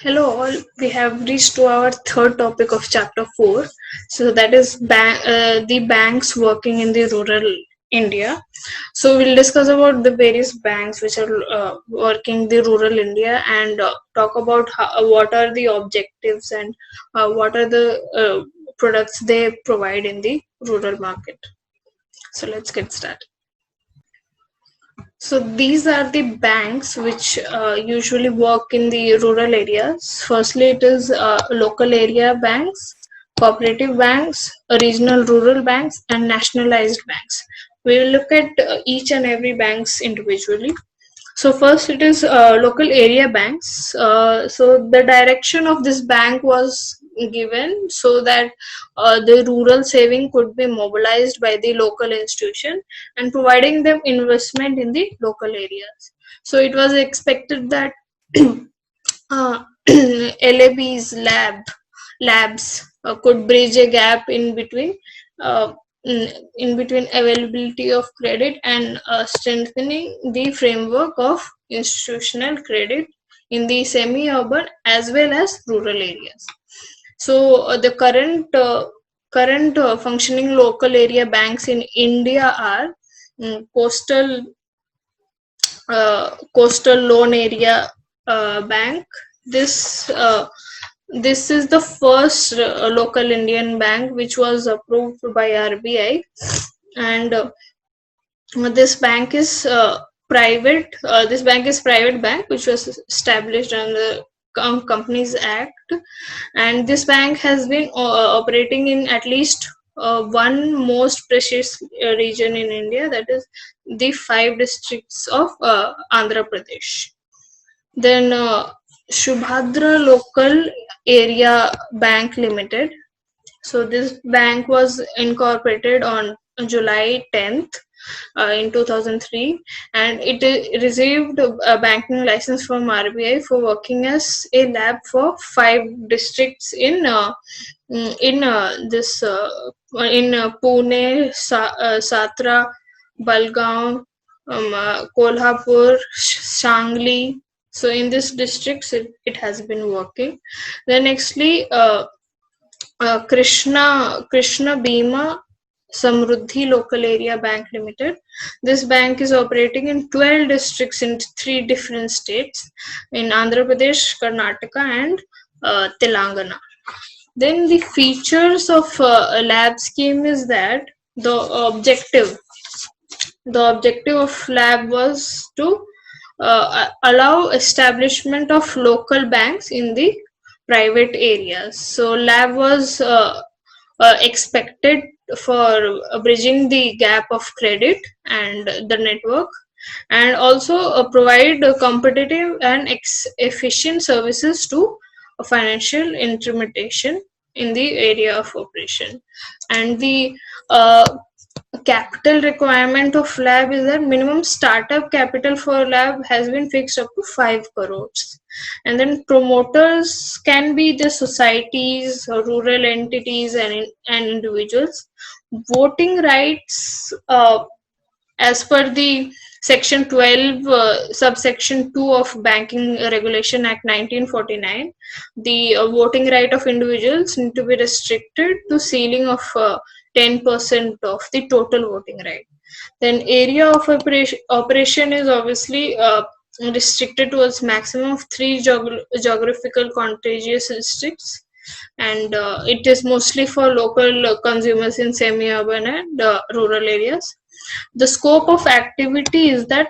Hello all, we have reached to our third topic of chapter 4. So that is the banks working in the rural India. So we'll discuss about the various banks which are working the rural India and talk about what are the objectives and what are the products they provide in the rural market. So let's get started. So these are the banks which usually work in the rural areas. Firstly, it is local area banks, cooperative banks, regional rural banks, and nationalized banks. We will look at each and every banks individually. So first it is local area banks. So the direction of this bank was given so that the rural saving could be mobilized by the local institution and providing them investment in the local areas. So it was expected that LAB's labs could bridge a gap uh, in between availability of credit and strengthening the framework of institutional credit in the semi-urban as well as rural areas. So the current functioning local area banks in India are coastal loan area bank. This is the first local Indian bank which was approved by RBI, and this bank is private. This bank is private bank which was established under the Companies Act, and this bank has been operating in at least one most precious region in India, that is the 5 districts of Andhra Pradesh. Then Shubhadra Local Area Bank Limited. So this bank was incorporated on July 10th in 2003, and it received a banking license from RBI for working as a lab for 5 districts in Pune, Satra, Balgaon, Kolhapur, Shangli. So in these districts, it has been working. Then nextly, Krishna Bima Samruddhi Local Area Bank Limited. This bank is operating in 12 districts in 3 different states in Andhra Pradesh, Karnataka, and Telangana. Then the features of a lab scheme is that the objective of lab was to allow establishment of local banks in the private areas. So lab was expected for bridging the gap of credit and the network, and also provide competitive and efficient services to financial intermediation in the area of operation. And the capital requirement of lab is that minimum startup capital for lab has been fixed up to 5 crores, and then promoters can be the societies or rural entities and individuals. Voting rights, as per the section 12 subsection 2 of Banking Regulation Act 1949, the voting right of individuals need to be restricted to ceiling of 10% of the total voting right. Then area of operation is obviously restricted towards maximum of 3 geographical contiguous districts, and it is mostly for local consumers in semi-urban and rural areas. The scope of activity is that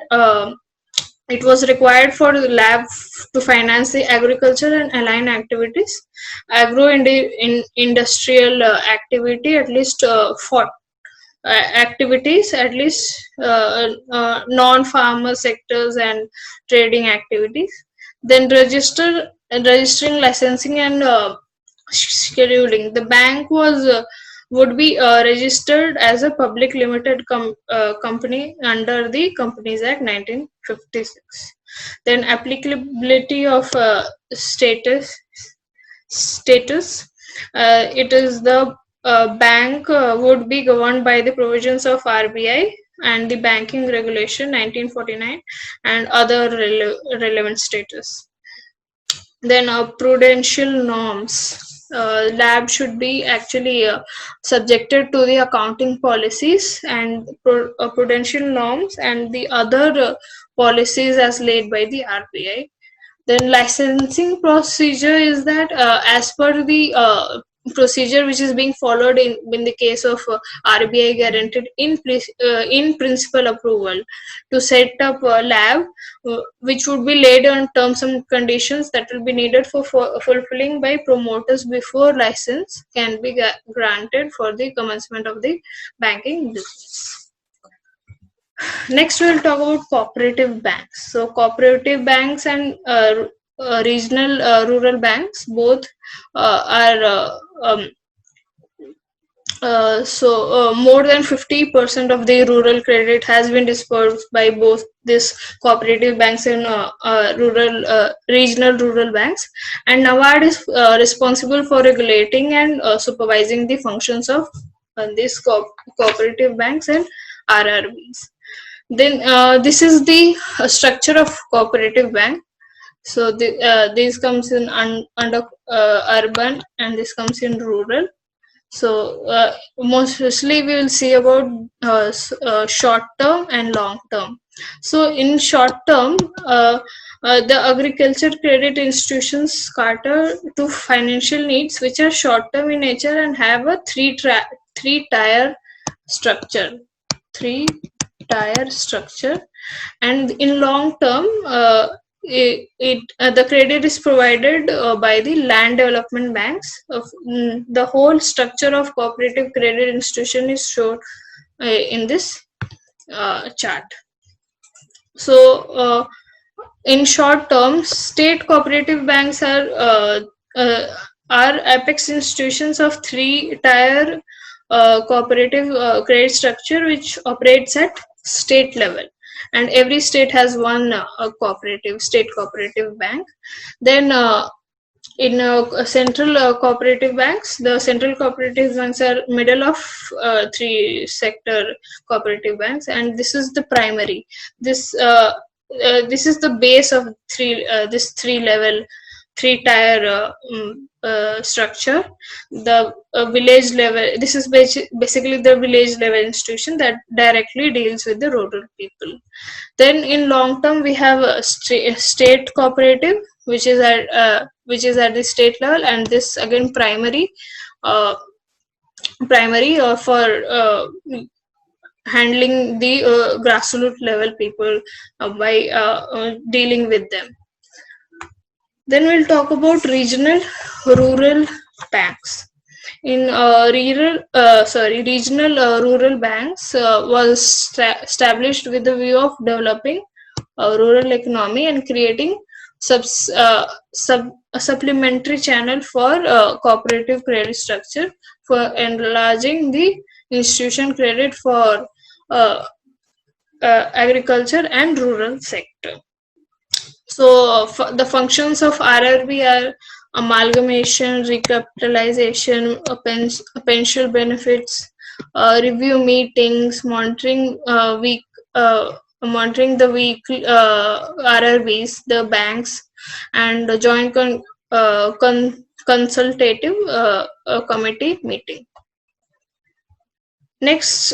it was required for the lab to finance the agriculture and aligned activities, industrial activity, at least for activities, at least non-farmer sectors and trading activities. Then registering, licensing, and scheduling. The bank would be registered as a public limited company under the Companies Act 1956. Then applicability of status. It is the bank would be governed by the provisions of RBI and the Banking Regulation 1949 and other relevant status. Then prudential norms. Lab should be actually subjected to the accounting policies and prudential norms and the other policies as laid by the RBI. Then licensing procedure is that as per the procedure which is being followed in the case of RBI guaranteed in principle approval to set up a lab which would be laid on terms and conditions that will be needed for fulfilling by promoters before license can be granted for the commencement of the banking business. Next, we'll talk about cooperative banks. So, cooperative banks and regional rural banks both are more than 50% of the rural credit has been dispersed by both this cooperative banks and rural regional rural banks, and NABARD is responsible for regulating and supervising the functions of these cooperative banks and RRBs. Then this is the structure of cooperative bank. So this comes in under urban and this comes in rural. So mostly we will see about short term and long term. So in short term, the agriculture credit institutions cater to financial needs which are short term in nature and have a three-tier structure. Three-tier structure, and in long term, the credit is provided by the land development banks. The whole structure of cooperative credit institution is shown in this chart. So in short term, state cooperative banks are apex institutions of three-tier cooperative credit structure which operates at state level, and every state has one state cooperative bank. Then in central cooperative banks, the central cooperative banks are middle of three sector cooperative banks, and this is the primary. This is the base of this three-tier structure. The village level, this is basically the village level institution that directly deals with the rural people. Then in long term we have a state cooperative which is at the state level, and this again primary for handling the grassroots level people by dealing with them. Then we'll talk about regional rural banks. In regional rural banks was established with the view of developing a rural economy and creating a supplementary channel for cooperative credit structure for enlarging the institution credit for agriculture and rural sector. So the functions of RRB are amalgamation, recapitalization, pension benefits, review meetings, monitoring the weekly RRBs, the banks, and the joint consultative committee meeting. Next,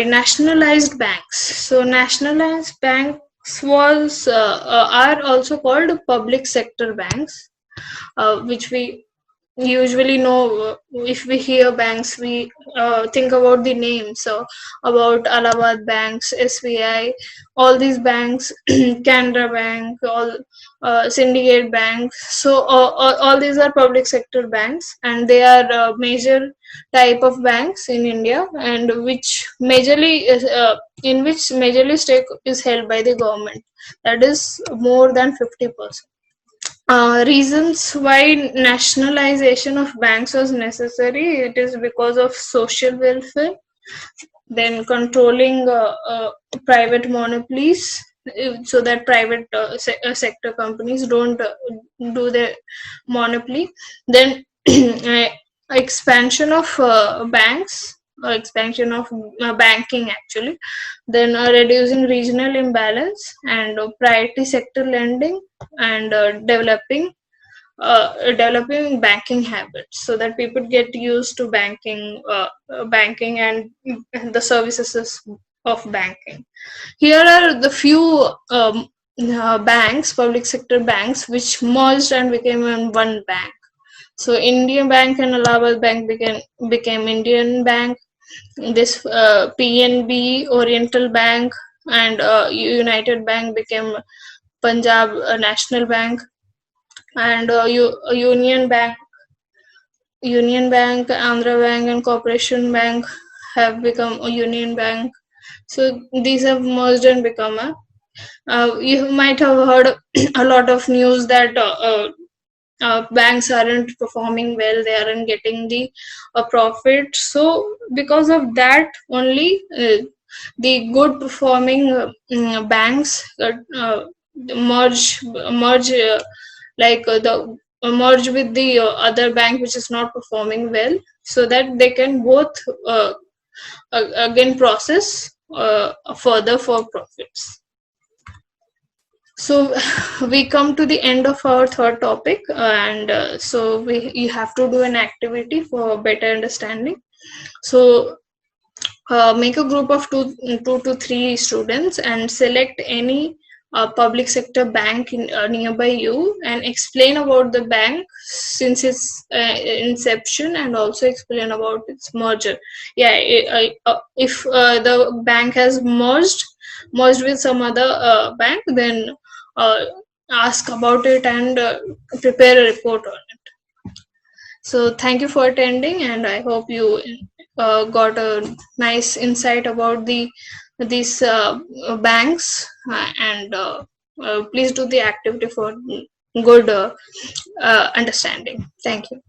nationalized banks. So nationalized banks are also called public sector banks, which we usually know. If we hear banks, we think about the names. So about Allahabad banks, SBI, all these banks, Canara Bank, all syndicate banks. So all these are public sector banks, and they are major type of banks in India, and which majorly stake is held by the government, that is more than 50%. Reasons why nationalization of banks was necessary: it is because of social welfare, then controlling private monopolies, so that private sector companies don't do their monopoly. Then expansion of banks expansion of banking actually, then reducing regional imbalance, and priority sector lending, and developing banking habits so that people get used to banking and the services of banking. Here are the few banks, public sector banks, which merged and became one bank. So Indian Bank and Allahabad Bank became Indian Bank. This PNB, Oriental Bank, and United Bank became Punjab National Bank, and Union Bank, Andhra Bank, and Corporation Bank have become a Union Bank. So these have merged and become a. You might have heard a lot of news that banks aren't performing well, they aren't getting the profit. So because of that only, the good performing banks merge like the merge with the other bank which is not performing well, so that they can both again process further for profits. So we come to the end of our third topic, and so you have to do an activity for better understanding. So make a group of two to three students and select any public sector bank nearby you, and explain about the bank since its inception, and also explain about its merger. Yeah, if the bank has merged with some other bank, then uh, ask about it and prepare a report on it. So thank you for attending, and I hope you got a nice insight about these banks, and please do the activity for good understanding. Thank you.